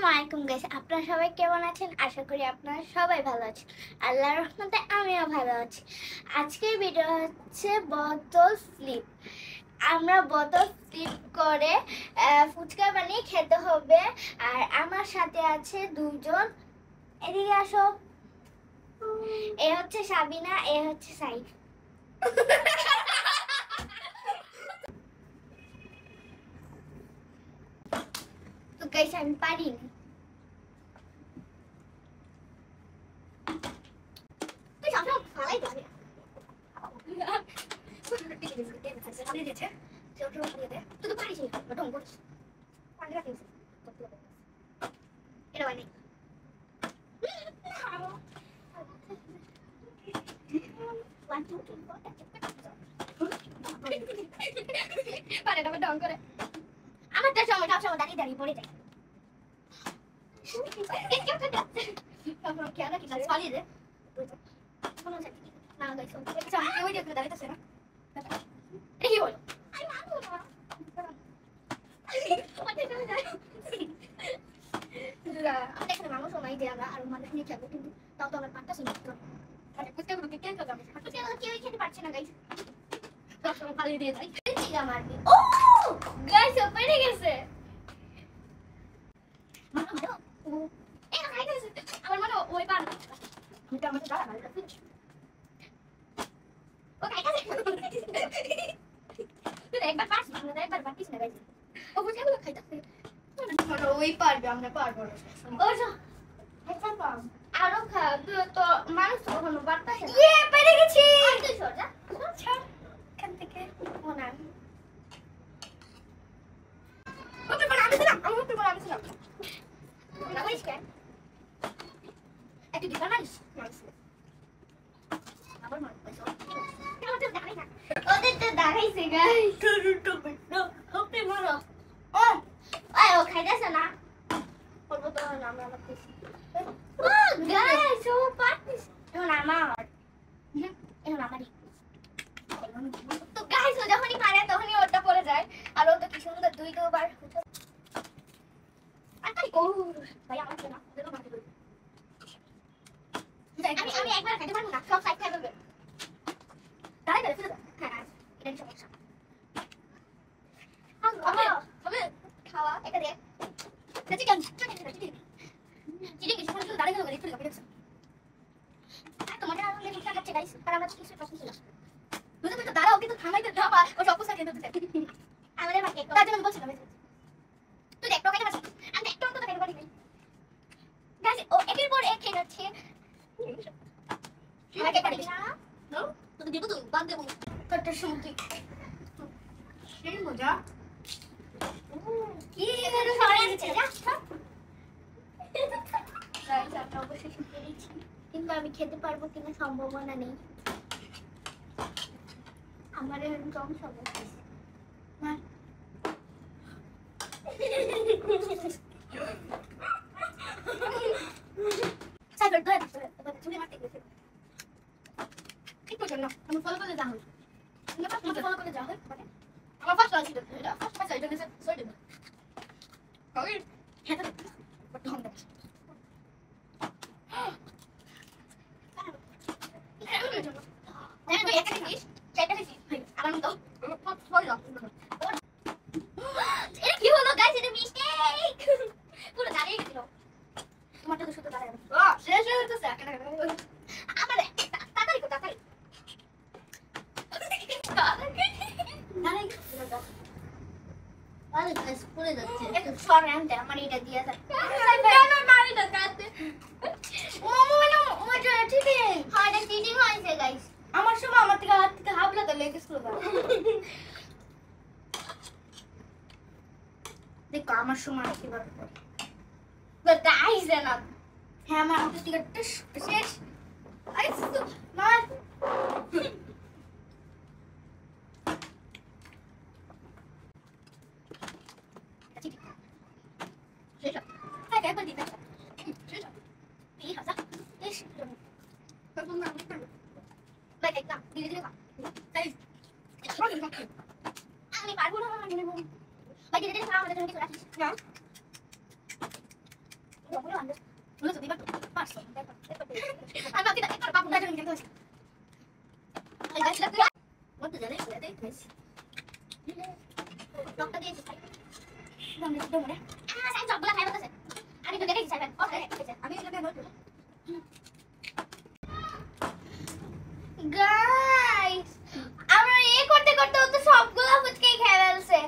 আসসালামু আলাইকুম গাইস, আপনারা সবাই কেমন আছেন? আশা করি আপনারা সবাই ভালো আছেন। আল্লাহর রহমতে আমিও ভালো আছি। আজকের ভিডিও হচ্ছে বোতল ফ্লিপ। আমরা বোতল ফ্লিপ করে ফুচকা বানিয়ে খেতে হবে। আর আমার সাথে আছে দুজন, এদিকে আসো। এ হচ্ছে সাবিনা, এ হচ্ছে সাইফ। তো গাইস আমি পারিনি। তুই সবসময় ফালাই দিবি। তুই তো পারিস না, ঢং করিস। পানি রাখিস। এটা বানাই। পারে না ঢং করে। আমারটা সময় সবসময় দাঁড়িয়ে দাঁড়িয়ে পড়ে যায়। খেয়াল রাখিস, পালিয়ে দে। না গাইস, ওই দেখতে দাঁড়িয়েছে না। এটা কি হলো? আমি মারবো না। আমাদের এখানে মানুষ নাই যে আমরা আরো মানুষ নিয়ে খেলবো, কিন্তু তাও তো আমরা পারতেছি না। ফুচকাগুলোকে কে খেতে হবে? ফুচকাগুলো কেউই খেতে পারছে না গাইস। সবসময় পালিয়ে দিয়ে যাই। মারবি। ও গাইস, ও পেরে গেছে। আমার মনে ওই পার আমি তো আমাকে দাঁড়া মারতে ও খাইতেছে। তুই একবার পাস না, একবার বাকিস না গাইস। ও বুঝাগুলো খাইতেছে। মানে ওই পারবে, আমরা পারবো না। ও যা একটা পাম আরো খা, তুই তো মানুষ কখনো পারতাছিস না। ইয়ে পেরে গেছি। তুই সোজা ছাড় এখান থেকে। ও না ওকে বল, আমি ছিলাম, আমি ওকে বল, আমি ছিলাম না। কইস কেন একটু দিবা না? আবার মার কইছো। কেন তো দাঁড়াই না, ওদের তো দাঁড়াইছে গাইস। ওকে মারো। ও আয় ও খাইতেছে না। বলবো তো না, আমরা করতেছি। ও গাইস, ও পারতিস। এখন আমার এখন আমারই। তো গাইস, ও যখনই মারে তখনই ওটা পড়ে যায়। আর ও তো কি সুন্দর দুই দুবার আরে ও ভাই আমার না দেখো মারতে বলি। আমি একবার খাইতে পারবো না, সব সাইড খাই ফেলবে। দাঁড়াই দাঁড়াই ফেলে দাও। হ্যাঁ এটা সমস্যা। হবে খাওয়া এটা দে। চিকেন কিছু করে দাঁড়িয়ে গেল, একটু দেখো তোমাদের আগে ঠিকঠাক আছে গাইস, আর আমরা কিছু প্রশ্ন ছিল বুঝতে তো দাঁড়াও, কিন্তু থামাইতে দাও। ও সব কিছু খেতে দিতে আমাদের মাকে তার জন্য বলছিলাম তুই দেখ প্রকাইতে পারছিস, আমি একটু তো খাইতে পারি গাইস। ও একের পর এক খেয়ে যাচ্ছে। আমাকে পারবি না নো, তুই দিব তো বাদ দেব কত শুনতি সেই মজা। কি এর সরে আছে যা গাইস, আমরা অবশ্যই শিখে নিচ্ছি, কিন্তু আমি খেতে পারবো কিনা সম্ভাবনা নেই। আমার এরকম কম সমস্যা না। সাইকেল ধরে ধরে চুলে মারতে গেছে একটু জন্য আমি ফলো করে যাও। তুমি ফার্স্ট ফলো করে যাও। আমার ফার্স্ট আছে এটা ফার্স্ট সাইড আছে সরি দেব কই খেতে বাট হম দেখ। তুই একটা দিস চারটা দিস আমার মতো ফলো দাও। এটা কি হলো গাইস? এটা মিস্টেক, পুরো দাঁড়িয়ে গেছিল। তোমারটা তো শুধু দাঁড়ায় না। ও শেষ হয়ে যাচ্ছে একটা আমার তাড়াতাড়ি কর তাড়াতাড়ি দাঁড়াই গেছিল। আরে গাইস পড়ে যাচ্ছে, একটু সরে আনতে আমার এটা দিয়ে যায়। কেন মারি না কাটতে? মোমো মানে মজা ঠিক আছে। হ্যাঁ এটা চিটিং হয়েছে গাইস। আমার সময় আমার থেকে হাত থেকে হাবলা তো লেগেছিল। দেখো আমার সময় কিভাবে করে গাইস না। হ্যাঁ আমার হাত থেকে শেষ আইস না। শেষ হ্যাঁ একবার দিতে শেষ এই হাসা শেষ তখন না আমি করব ভাই একদম ধীরে ধীরে তাই আমি পারবো না। আমি নেব ভাই ধীরে ধীরে খাওয়া, আমাদের জন্য কিছু রাখিস না। বলে তো দিবা পারছো আমি বাকি একটা পাপু না জানি কেন হইছে এই গাছটা মত জানে এটা খাইছি ডক্টর দিয়েছি খাই আমি তো মনে সাই সবগুলা খাই বলতেছে আমি তো দেখেছি সাইবেন ওকে আমি এটা বলতে গাইস আমরা এই করতে করতে তো সবগুলা ফুচকাই খেয়ে ফেলছে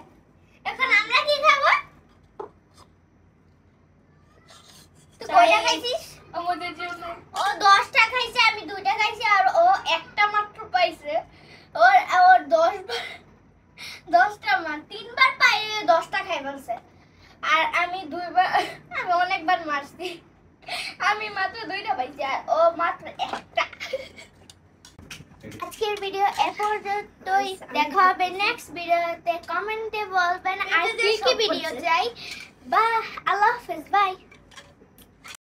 এখন আমরা কি খাবো তুই কয়টা খাইছিস আমাদের জন্য ও 10টা খাইছে আমি 2টা খাইছি আর ও একটা মাত্র পাইছে ওর 10টা মান 3বার পাইয়ে 10টা খাই ফেলছে আর আমি 2বার আমি অনেকবার মারছি আমি মাত্র 2টা পাইছি আর ও মাত্র একটা আজকের ভিডিও এ পর্যন্তই দেখা হবে নেক্সট ভিডিওতে কমেন্টে বলবেন আর কি কি ভিডিও চাই বা আল্লাহ হাফেজ বাই